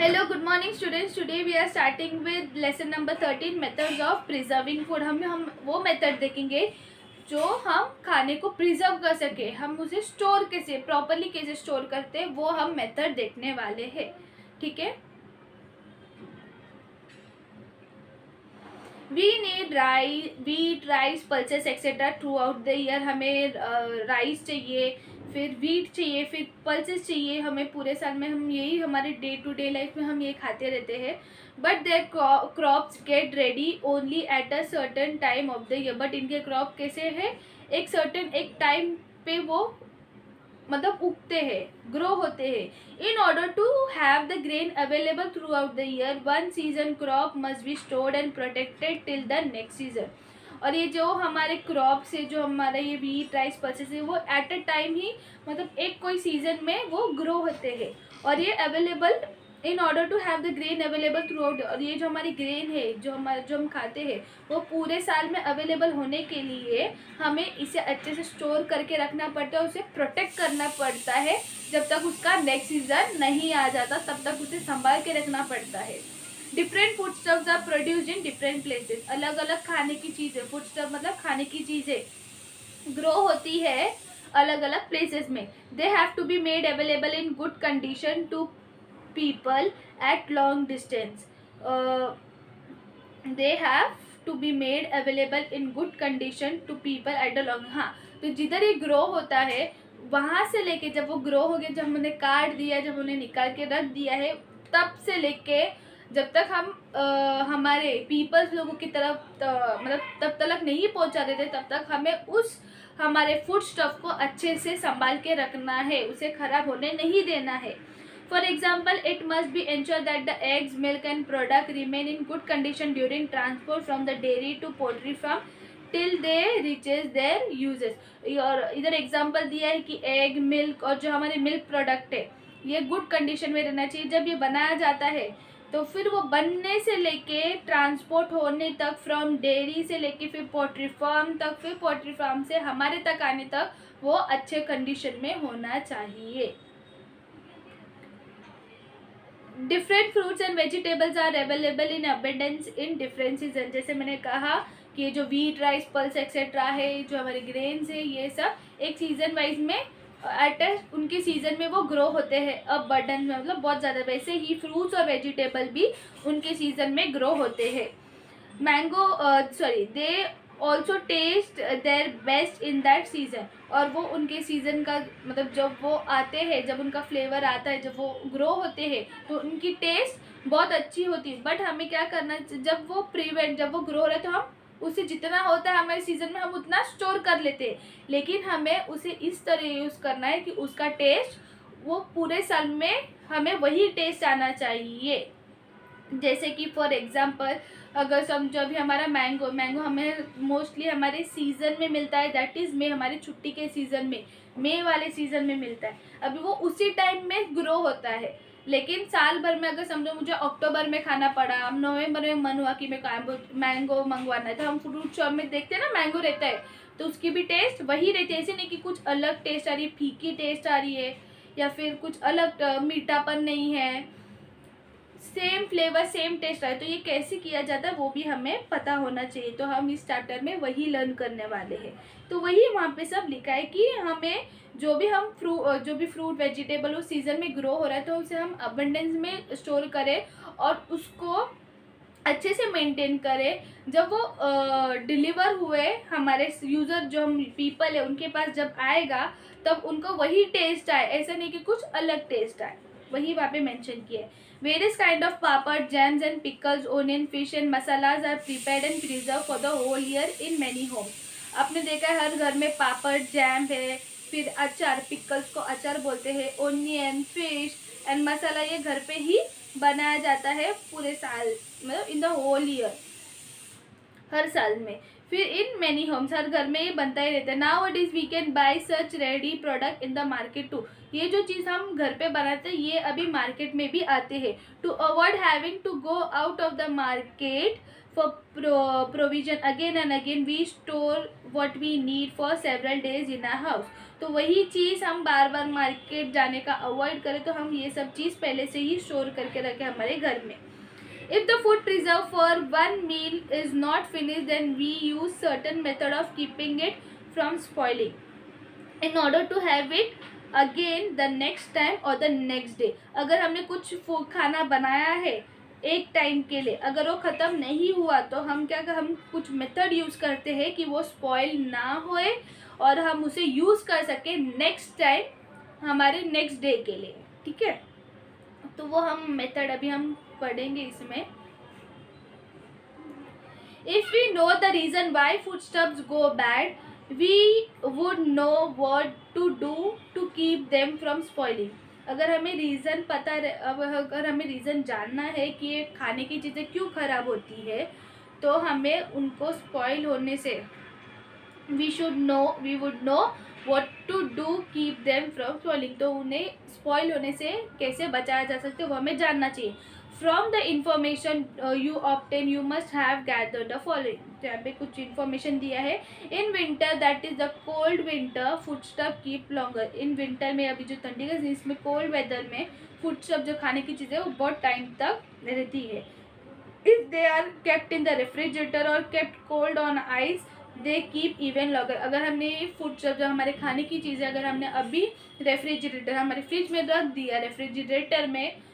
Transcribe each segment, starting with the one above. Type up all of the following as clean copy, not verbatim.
Hello, good morning students. Today we are starting with lesson number 13 methods of preserving food. हम वो method देखेंगे जो हम खाने को प्रिजर्व कर सके, हम उसे स्टोर कैसे प्रॉपरली कैसे स्टोर करते हैं वो हम मेथड देखने वाले हैं. ठीक है. We need wheat, rice, pulses etcetera throughout the year. हमें राइस चाहिए, फिर वीट चाहिए, फिर पल्सेस चाहिए. हमें पूरे साल में हम यही हमारे डे टू डे लाइफ में हम ये खाते रहते हैं. But there crops get ready only at a certain time of the year. But इनके क्रॉप कैसे है, एक टाइम पे वो मतलब उगते हैं, ग्रो होते हैं. In order to have the grain available throughout the year, one season crop must be stored and protected till the next season. और ये जो हमारे क्रॉप्स है, जो हमारा ये व्हीट, राइस, पल्सेस है, वो एट अ टाइम ही मतलब एक कोई सीजन में वो ग्रो होते हैं. और ये available in order to have the grain available throughout. और ये जो हमारी ग्रेन है, जो हम खाते हैं, वो पूरे साल में अवेलेबल होने के लिए हमें इसे अच्छे से स्टोर करके रखना पड़ता है, उसे प्रोटेक्ट करना पड़ता है. जब तक उसका नेक्स्ट सीजन नहीं आ जाता तब तक उसे संभाल के रखना पड़ता है. Different food stuffs are produced in different places. अलग अलग खाने की चीज़ें, फूड स्टफ मतलब खाने की चीज़ें ग्रो होती है अलग अलग प्लेसेस में. They have to be made available in good condition to people at long distance. They have to be made available in good condition to people at a long. हाँ, तो जिधर ये ग्रो होता है वहाँ से लेके जब वो ग्रो हो गया, जब हमने काट दिया, जब उन्हें निकाल के रख दिया है, तब से लेके जब तक हम हमारे पीपल्स लोगों की तरफ मतलब तब तक नहीं पहुँचा देते, तब तक हमें उस हमारे फूड स्टफ को अच्छे से संभाल के रखना है, उसे खराब होने नहीं देना है. For example, it must be ensured that the eggs, milk and product remain in good condition during transport from the dairy to poultry farm till they reaches their uses. और इधर एग्जाम्पल दिया है कि एग, मिल्क और जो हमारे milk product है ये गुड कंडीशन में रहना चाहिए. जब ये बनाया जाता है तो फिर वो बनने से लेके ट्रांसपोर्ट होने तक, फ्रॉम डेयरी से लेके फिर पोल्ट्री फार्म तक, फिर पोल्ट्री फार्म से हमारे तक आने तक वो अच्छे कंडीशन में होना चाहिए. Different fruits and vegetables are available in abundance in different season. जैसे मैंने कहा कि ये जो व्हीट, राइस, पल्स एक्सेट्रा है, जो हमारे ग्रेन्स है, ये सब एक सीजन वाइज में एट उनके सीजन में वो ग्रो होते हैं अबंडेंस में, मतलब बहुत ज़्यादा. वैसे ही फ्रूट्स और वेजिटेबल भी उनके सीजन में ग्रो होते हैं. Mango they also taste their best in that season. और वो उनके सीज़न का मतलब जब वो आते हैं, जब उनका फ्लेवर आता है, जब वो ग्रो होते हैं तो उनकी टेस्ट बहुत अच्छी होती है. बट हमें क्या करना, जब वो ग्रो हो रहे तो हम उसे जितना होता है हमारे सीज़न में हम उतना स्टोर कर लेते हैं. लेकिन हमें उसे इस तरह यूज़ करना है कि उसका टेस्ट वो पूरे साल में हमें वही टेस्ट आना चाहिए. जैसे कि फॉर एग्जांपल अगर समझो अभी हमारा मैंगो हमें मोस्टली हमारे सीज़न में मिलता है, दैट इज़ मे, हमारी छुट्टी के सीज़न में, मई वाले सीज़न में मिलता है. अभी वो उसी टाइम में ग्रो होता है. लेकिन साल भर में अगर समझो मुझे अक्टूबर में खाना पड़ा, अब नवंबर में मन हुआ कि मैं मैंगो मंगवाना है, तो हम फ्रूट शॉप में देखते हैं ना मैंगो रहता है, तो उसकी भी टेस्ट वही रहती है. ऐसे नहीं कि कुछ अलग टेस्ट आ रही है, फीकी टेस्ट आ रही है या फिर कुछ अलग मीठापन नहीं है, सेम फ्लेवर सेम टेस्ट आए. तो ये कैसे किया जाता है वो भी हमें पता होना चाहिए. तो हम इस चैप्टर में वही लर्न करने वाले हैं. तो वही वहाँ पे सब लिखा है कि हमें जो भी फ्रूट वेजिटेबल उस सीज़न में ग्रो हो रहा है तो उसे हम अबंडेंस में स्टोर करें और उसको अच्छे से मेंटेन करें. जब वो डिलीवर हुए हमारे यूज़र जो हम पीपल है उनके पास जब आएगा तब उनको वही टेस्ट आए, ऐसा नहीं कि कुछ अलग टेस्ट आए. वही वहाँ पे मेंशन किया है. Various kind of papad, jams and pickles, onion, fish and masalas are prepared and preserve for the whole year in many homes. आपने देखा है हर घर में पापड़, जैम है, फिर अचार, पिकल्स को अचार बोलते हैं, ओनियन, फिश एंड मसाला ये घर पे ही बनाया जाता है पूरे साल, मतलब इन द होल ईयर, हर साल में. फिर इन मैनी होम्स, हर घर में ये बनता ही रहता है. Now it is we can buy such ready product in the market too. ये जो चीज़ हम घर पे बनाते हैं ये अभी मार्केट में भी आते हैं. To avoid having to go out of the market for provision again and again, we store what we need for several days in our house. तो वही चीज़ हम बार बार मार्केट जाने का अवॉइड करें तो हम ये सब चीज़ पहले से ही स्टोर करके रखें हमारे घर में. If the food preserved for one meal is not finished, then we use certain method of keeping it from spoiling in order to have it again the next time or the next day. अगर हमने कुछ खाना बनाया है एक time के लिए, अगर वो ख़त्म नहीं हुआ तो हम हम कुछ मेथड यूज़ करते हैं कि वो स्पॉइल ना होए और हम उसे यूज़ कर सकें नेक्स्ट टाइम हमारे नेक्स्ट डे के लिए. ठीक है, तो वो हम मेथड अभी हम पढ़ेंगे इसमें. If we know the reason why foodstuffs go bad, we would know what to do to keep them from spoiling. अगर हमें रीज़न पता अगर हमें रीज़न जानना है कि ये खाने की चीज़ें क्यों ख़राब होती है तो हमें उनको स्पॉइल होने से we would know what to do keep them from spoiling. तो उन्हें स्पॉइल होने से कैसे बचाया जा सकता है वो हमें जानना चाहिए. From the information you obtain, you must have gathered the following. यहाँ पे कुछ information दिया है. In winter, that is the cold winter, foodstuff keep longer. In winter में अभी जो ठंडी का इसमें cold weather में foodstuff जो खाने की चीज़ें वो बहुत टाइम तक रहती है. If they are kept in the refrigerator or kept cold on ice, they keep even longer. अगर हमने foodstuff जो हमारे खाने की चीज़ें अगर हमने अभी रेफ्रिजरेटर हमारे फ्रिज में रख दिया रेफ्रिजरेटर में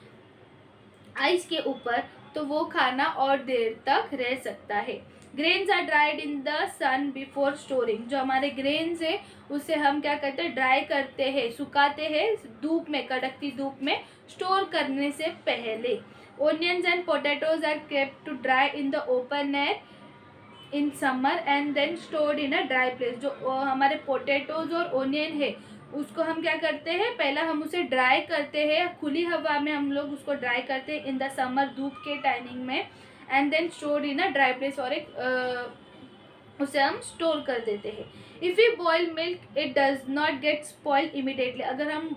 आइस के ऊपर तो वो खाना और देर तक रह सकता है. Grains are dried in the sun before storing. जो हमारे ग्रेन्स है उसे हम क्या करते हैं ड्राई करते हैं सुखाते हैं धूप में कड़कती धूप में स्टोर करने से पहले. Onions and potatoes are kept to dry in the open air in summer and then stored in a dry place. जो हमारे पोटैटोज और ओनियन है उसको हम क्या करते हैं पहला हम उसे ड्राई करते हैं खुली हवा में हम लोग उसको ड्राई करते हैं इन द समर धूप के टाइमिंग में and then store in a dry place और एक उसे हम स्टोर कर देते हैं. If you boil milk it does not get spoil immediately. अगर हम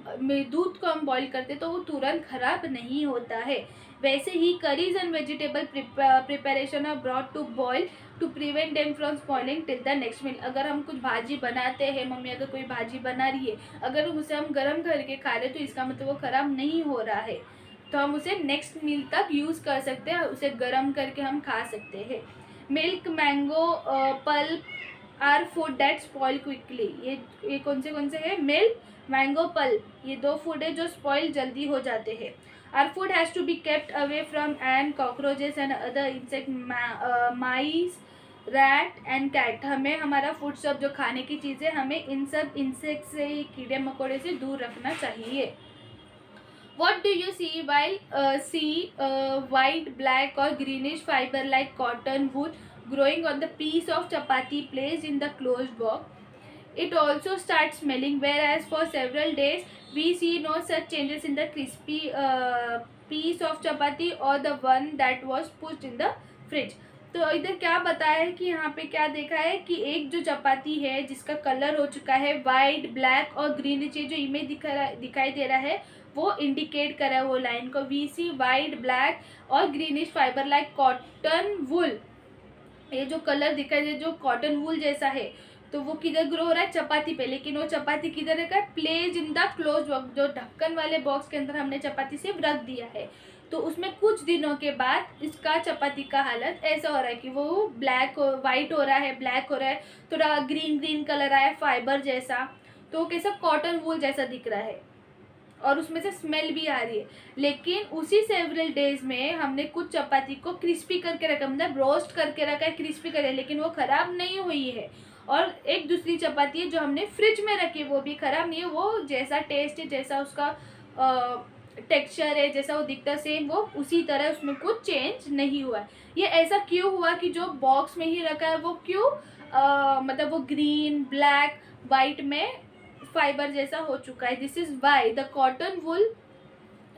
दूध को हम बॉयल करते तो वो तुरंत ख़राब नहीं होता है. वैसे ही curries and vegetable preparation are brought to boil to prevent them from spoiling till the next meal. अगर हम कुछ भाजी बनाते हैं मम्मी अगर कोई भाजी बना रही है अगर उसे हम गर्म करके खा रहे तो इसका मतलब वो ख़राब नहीं हो रहा है तो हम उसे नेक्स्ट मील तक यूज़ कर सकते हैं उसे गर्म करके हम खा सकते हैं. Milk mango pulp are food that spoil quickly. ये कौन से है मिल्क मैंगो पल्प ये दो फूड है जो स्पॉइल जल्दी हो जाते हैं. Our food has to be kept away from ant, cockroaches and other insect, mice, rat and cat. हमें हमारा फूड सब जो खाने की चीज़ें हमें इन सब इंसेक्ट से कीड़े मकोड़े से दूर रखना चाहिए. What do you see while white, black or greenish fiber like cotton wool growing on the piece of chapati placed in the closed box? It also starts smelling, whereas for several days we see no such changes in the crispy piece of chapati or the one that was pushed in the fridge. तो इधर क्या बताया है कि यहाँ पे क्या देखा है कि एक जो चपाती है जिसका कलर हो चुका है वाइट ब्लैक और ग्रीन ये जो इमेज दिखाई दे रहा है वो इंडिकेट कर रहा है वो लाइन को. वी सी वाइट ब्लैक और greenish fiber like cotton wool. ये जो कलर दिखाई दे जो कॉटन वुल जैसा है तो वो किधर ग्रो हो रहा है चपाती पे. लेकिन वो चपाती किधर है place in the close box. जो ढक्कन वाले बॉक्स के अंदर हमने चपाती सिर्फ रख दिया है तो उसमें कुछ दिनों के बाद इसका चपाती का हालत ऐसा हो रहा है कि वो ब्लैक वाइट हो रहा है ब्लैक हो रहा है थोड़ा ग्रीन कलर आया फाइबर जैसा तो कैसा कॉटन वूल जैसा दिख रहा है और उसमें से स्मेल भी आ रही है. लेकिन उसी सेवरल डेज में हमने कुछ चपाती को क्रिस्पी करके रखा मतलब रोस्ट करके रखा है क्रिस्पी करके लेकिन वो ख़राब नहीं हुई है. और एक दूसरी चपाती है जो हमने फ्रिज में रखी है वो भी ख़राब नहीं है. वो जैसा टेस्ट है जैसा उसका टेक्सचर है जैसा वो दिखता सेम वो उसी तरह उसमें कुछ चेंज नहीं हुआ है. ये ऐसा क्यों हुआ कि जो बॉक्स में ही रखा है वो क्यों मतलब वो ग्रीन ब्लैक वाइट में फाइबर जैसा हो चुका है. This is why the cotton wool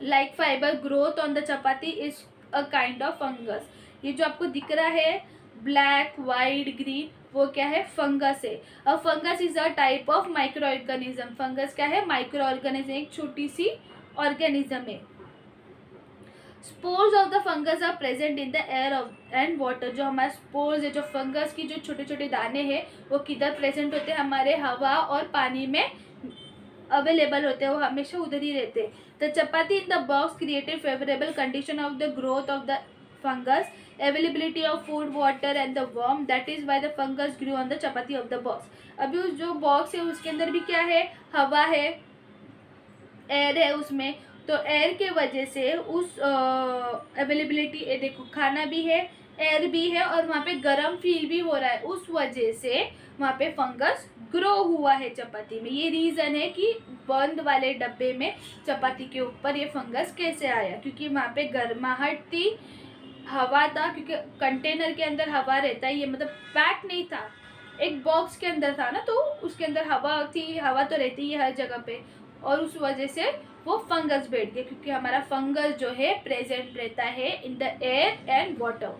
like fiber growth on the chapati is a kind of fungus. ये जो आपको दिख रहा है ब्लैक वाइट ग्रीन वो क्या है, फंगस है। A fungus is a type of micro organism. Fungus क्या है, माइक्रो ऑर्गेनिज्म, एक छोटी सी ऑर्गेनिज्म है। Spores of the fungus are present in the air and water. जो हमारे स्पोर्स है, जो फंगस की जो छोटे छोटे दाने हैं, वो किधर प्रेजेंट होते हैं, हमारे हवा और पानी में अवेलेबल होते हैं, वो हमेशा उधर ही रहते हैं। The chapati in the box created favourable condition of the growth of the fungus, availability of food, water and the warm, that is why the fungus grew on the chapati of the box. अभी उस जो box है उसके अंदर भी क्या है, हवा है, एयर है उसमें, तो एयर के वजह से उस अवेलेबिलिटी, देखो खाना भी है, एयर भी है, और वहाँ पे गर्म फील भी हो रहा है, उस वजह से वहाँ पे फंगस ग्रो हुआ है चपाती में। ये रीज़न है कि बंद वाले डब्बे में चपाती के ऊपर ये फंगस कैसे आया, क्योंकि वहाँ पे गर्माहट थी, हवा था, क्योंकि कंटेनर के अंदर हवा रहता है, ये मतलब पैक नहीं था, एक बॉक्स के अंदर था ना, तो उसके अंदर हवा थी, हवा तो रहती है हर जगह पे, और उस वजह से वो फंगस बैठ गए, क्योंकि हमारा फंगस जो है प्रेजेंट रहता है इन the air and water.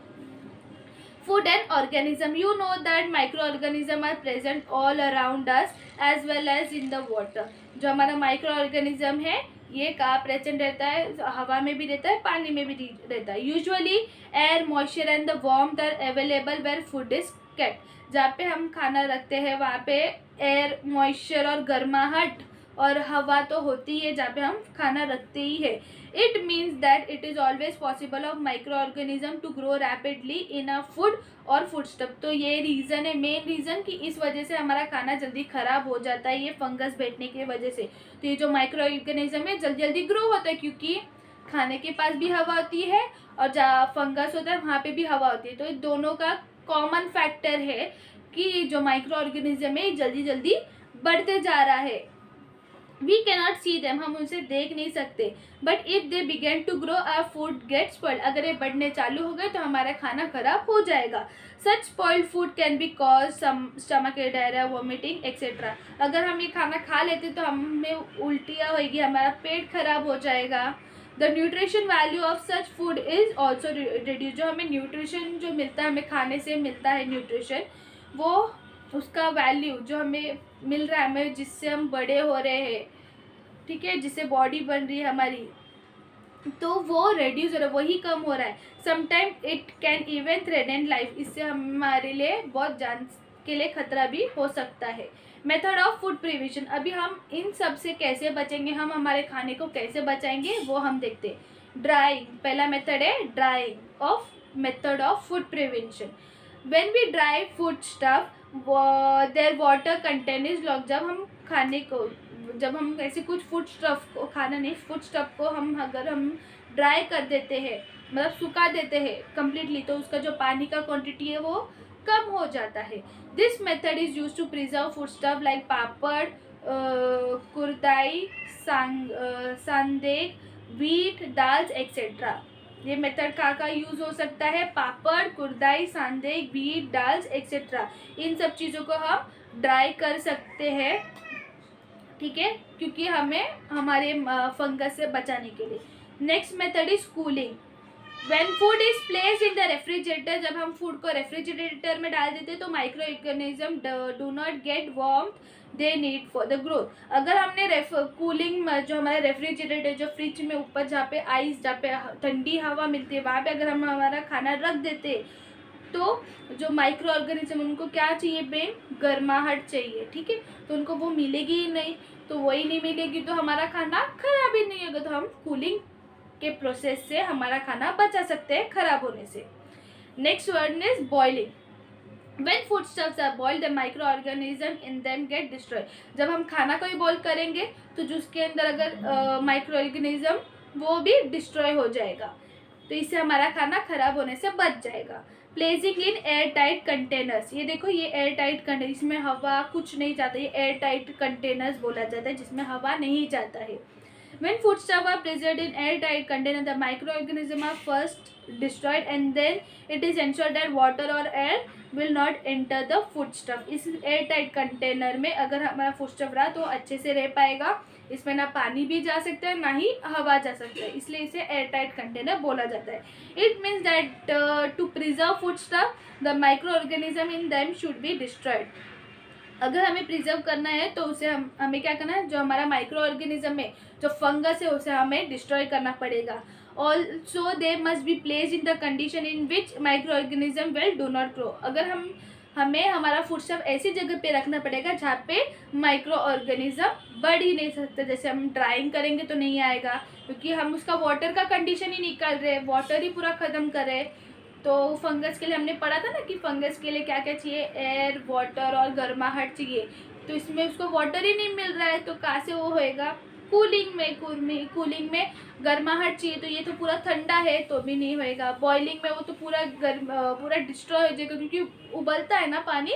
Food and organism, you know that microorganism are present all around us as well as in the water। जो हमारा माइक्रो ऑर्गेनिज्म है ये कहाँ प्रेजेंट रहता है, हवा में भी रहता है, पानी में भी रहता है। Usually air, moisture and the warmth are available where food is kept. जहाँ पे हम खाना रखते हैं वहाँ पे एयर, मॉइस्चर और गर्माहट और हवा तो होती है जहाँ पे हम खाना रखते ही है। It means that it is always possible of micro organism to grow rapidly in a food और फूड स्टफ। तो ये रीज़न है, मेन रीज़न कि इस वजह से हमारा खाना जल्दी ख़राब हो जाता है, ये फंगस बैठने की वजह से। तो ये जो माइक्रो ऑर्गेनिज्म है जल्दी जल्दी ग्रो होता है, क्योंकि खाने के पास भी हवा होती है और जहाँ फंगस होता है वहाँ पे भी हवा होती है। तो ये दोनों का कॉमन फैक्टर है कि जो माइक्रो ऑर्गेनिज्म है जल्दी जल्दी बढ़ते जा रहा है। We cannot see them, हम उनसे देख नहीं सकते, but if they begin to grow our food get spoiled. अगर ये बढ़ने चालू हो गए तो हमारा खाना खराब हो जाएगा। Such spoiled food can be cause stomach diarrhoea, vomiting etcetera. अगर हम ये खाना खा लेते तो हमें उल्टियाँ होगी, हमारा पेट खराब हो जाएगा। The nutrition value of such food is also reduce. जो हमें न्यूट्रिशन जो मिलता है, हमें खाने से मिलता है न्यूट्रिशन, वो उसका वैल्यू जो हमें मिल रहा है, हमें जिससे हम बड़े हो रहे हैं, ठीक है, जिससे बॉडी बन रही है हमारी, तो वो रेड्यूस हो रहा है, वही कम हो रहा है। Sometime it can even threaten life. इससे हमारे लिए बहुत जान के लिए खतरा भी हो सकता है। मेथड ऑफ फूड प्रिवेंशन, अभी हम इन सब से कैसे बचेंगे, हम हमारे खाने को कैसे बचाएंगे वो हम देखते हैं। ड्राइंग पहला मेथड है, drying of method of food prevention. When we dry food stuff their water content is lock. जब हम खाने को, जब हम ऐसे कुछ फूड स्टफ को, खाना नहीं, फूड स्टफ को अगर हम ड्राई कर देते हैं, मतलब सुखा देते हैं कम्प्लीटली, तो उसका जो पानी का क्वांटिटी है वो कम हो जाता है। This method is use to preserve food stuff like papad, kurdai, sandeg, wheat, dals etcetera. ये मेथड का यूज़ हो सकता है, पापड़, कुरदाई, सांदेग, व्हीट, दाल्स एक्सेट्रा। इन सब चीज़ों को हम ड्राई कर सकते हैं, ठीक है, क्योंकि हमें हमारे फंगस से बचाने के लिए। Next method is cooling. When food is placed in the refrigerator, जब हम फूड को रेफ्रिजरेटर में डाल देते हैं तो micro organism do not gate warmth they need for the growth. अगर हमने कूलिंग जो हमारा रेफ्रिजरेटर, जो फ्रिज में ऊपर जहाँ पे आइस, जहाँ पे ठंडी हवा मिलती है, वहाँ पे अगर हम हमारा खाना रख देते तो जो माइक्रो ऑर्गेनिज्म उनको क्या चाहिए, बेन गर्माहट चाहिए, ठीक है, तो उनको वो मिलेगी ही नहीं। तो वही नहीं मिलेगी तो हमारा खाना खराब ही नहीं होगा। तो हम कूलिंग के प्रोसेस से हमारा खाना बचा सकते हैं खराब होने से। Next word is boiling. When foodstuffs are boiled, the microorganism in them get destroyed। जब हम खाना को ही बॉईल करेंगे तो जो उसके अंदर अगर माइक्रो ऑर्गेनिज्म वो भी डिस्ट्रॉय हो जाएगा, तो इससे हमारा खाना खराब होने से बच जाएगा। Placing in air tight containers, ये देखो ये एयर टाइट कंटेनर, इसमें हवा कुछ नहीं जाता, ये एयर टाइट कंटेनर्स बोला जाता है जिसमें हवा नहीं जाता है। When foodstuffs are preserved in airtight container, the microorganisms are first destroyed and then it is ensured that water or air will not enter the foodstuff। इस airtight container में अगर हमारा foodstuff रहा तो अच्छे से रह पाएगा, इसमें ना पानी भी जा सकता है ना ही हवा जा सकता है, इसलिए इसे एयर टाइट कंटेनर बोला जाता है. It means that to preserve food stuff the micro organism in them should be destroyed. अगर हमें प्रिजर्व करना है तो उसे हमें क्या करना है, जो हमारा माइक्रो ऑर्गेनिज्म है, जो फंगस है, उसे हमें डिस्ट्रॉय करना पड़ेगा. Also they must be place in the condition in which micro organism will do not grow. अगर हमें हमारा फूड स्टफ ऐसी जगह पे रखना पड़ेगा जहाँ पे माइक्रो ऑर्गेनिज्म बढ़ ही नहीं सकते. जैसे हम ड्राइंग करेंगे तो नहीं आएगा, क्योंकि हम उसका वाटर का कंडीशन ही निकाल रहे हैं, वाटर ही पूरा ख़त्म कर रहे हैं. तो फंगस के लिए हमने पढ़ा था ना कि फंगस के लिए क्या क्या चाहिए, एयर, वाटर और गर्माहट चाहिए. तो इसमें उसको वाटर ही नहीं मिल रहा है, तो कहाँ से वो होएगा. कूलिंग में गर्माहट चाहिए, तो ये तो पूरा ठंडा है तो भी नहीं होएगा. बॉइलिंग में वो तो पूरा डिस्ट्रॉय हो जाएगा, क्योंकि उबलता है ना पानी,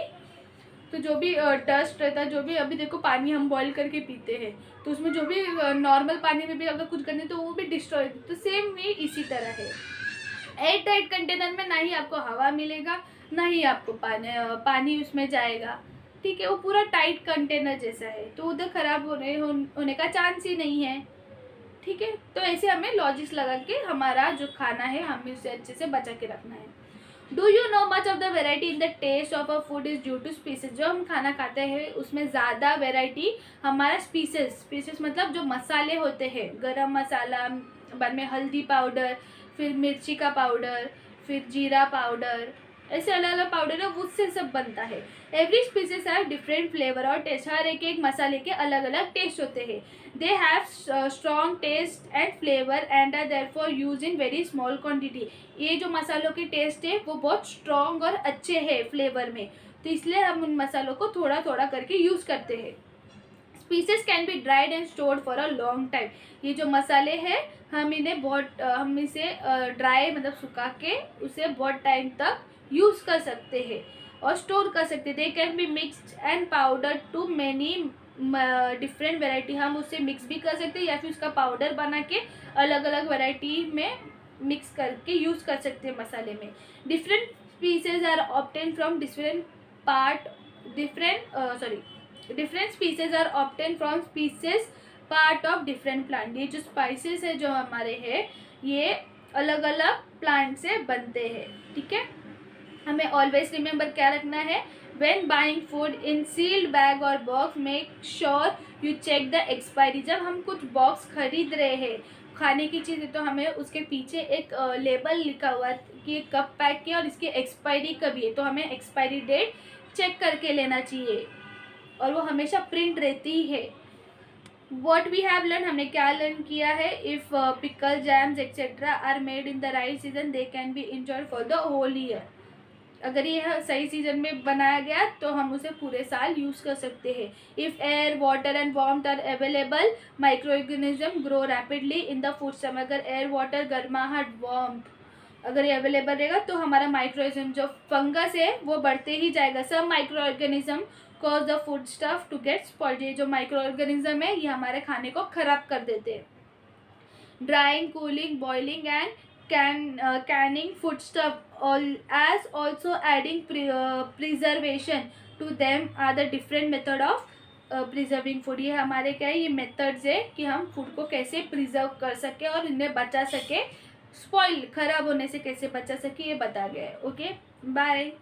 तो जो भी डस्ट रहता है, जो भी अभी देखो पानी हम बॉईल करके पीते हैं, तो उसमें जो भी नॉर्मल पानी में भी अगर कुछ करने तो वो भी डिस्ट्रॉय. तो सेम वे इसी तरह है. एयर टाइट कंटेनर में ना ही आपको हवा मिलेगा ना ही आपको पानी उसमें जाएगा. ठीक है, वो पूरा टाइट कंटेनर जैसा है, तो उधर खराब होने का चांस ही नहीं है. ठीक है, तो ऐसे हमें लॉजिक्स लगा के हमारा जो खाना है हमें उसे अच्छे से बचा के रखना है. Do you know much of the variety in the taste of a food is due to spices. जो हम खाना खाते हैं उसमें ज़्यादा वेराइटी हमारा स्पीसीज मतलब जो मसाले होते हैं, गरम मसाला, बाद में हल्दी पाउडर, फिर मिर्ची का पाउडर, फिर जीरा पाउडर, ऐसे अलग अलग पाउडर है, उससे सब बनता है. Every spices have different flavour और टेस्ट. हर एक मसाले के अलग अलग टेस्ट होते हैं. They have strong taste and flavour and are therefore use in very small quantity. ये जो मसालों के टेस्ट है वो बहुत स्ट्रॉन्ग और अच्छे हैं फ्लेवर में, तो इसलिए हम उन मसालों को थोड़ा थोड़ा करके यूज़ करते हैं. Species can be dried and stored for a long time. ये जो मसाले हैं हम इसे ड्राई मतलब सुखा के उसे बहुत टाइम तक यूज़ कर सकते हैं और स्टोर कर सकते हैं. They can be mixed and powder to many different variety. हम उससे मिक्स भी कर सकते हैं या फिर उसका पाउडर बना के अलग अलग वेराइटी में मिक्स करके यूज़ कर सकते हैं मसाले में. Different spices are obtain from different species are obtained from species part of different plant. ये जो स्पाइसेस है जो हमारे हैं ये अलग अलग प्लांट से बनते हैं. ठीक है, हमें ऑलवेज रिमेंबर क्या रखना है, when buying food in sealed bag or box make sure you check the expiry. जब हम कुछ बॉक्स खरीद रहे हैं खाने की चीज़ है तो हमें उसके पीछे एक लेबल लिखा हुआ है कि कब पैक किया और इसकी एक्सपायरी कब है, तो हमें एक्सपायरी डेट चेक करके लेना चाहिए और वो हमेशा प्रिंट रहती ही है. वॉट वी हैव लर्न, हमने क्या लर्न किया है, if pickle jams etcetera are made in the right season they can be enjoyed for the whole year. अगर ये सही सीजन में बनाया गया तो हम उसे पूरे साल यूज़ कर सकते हैं. If air, water and warmth are available micro organism grow rapidly in the food system. अगर एयर, वाटर, गर्माहट, वार्मथ अगर ये अवेलेबल रहेगा तो हमारा माइक्रो ऑर्गेनिज्म जो फंगस है वो बढ़ते ही जाएगा. सब micro organism cause the food stuff to get spoiled. ये जो माइक्रो ऑर्गेनिज्म है ये हमारे खाने को खराब कर देते हैं. Drawing, cooling, boiling and canning foodstuff as also adding preservation to them are the different method of preserving food. ये हमारे क्या है, ये मेथड्स है कि हम फूड को कैसे प्रिजर्व कर सके और इन्हें बचा सके, स्पॉइल खराब होने से कैसे बचा सके, ये बता गया है. Okay, bye.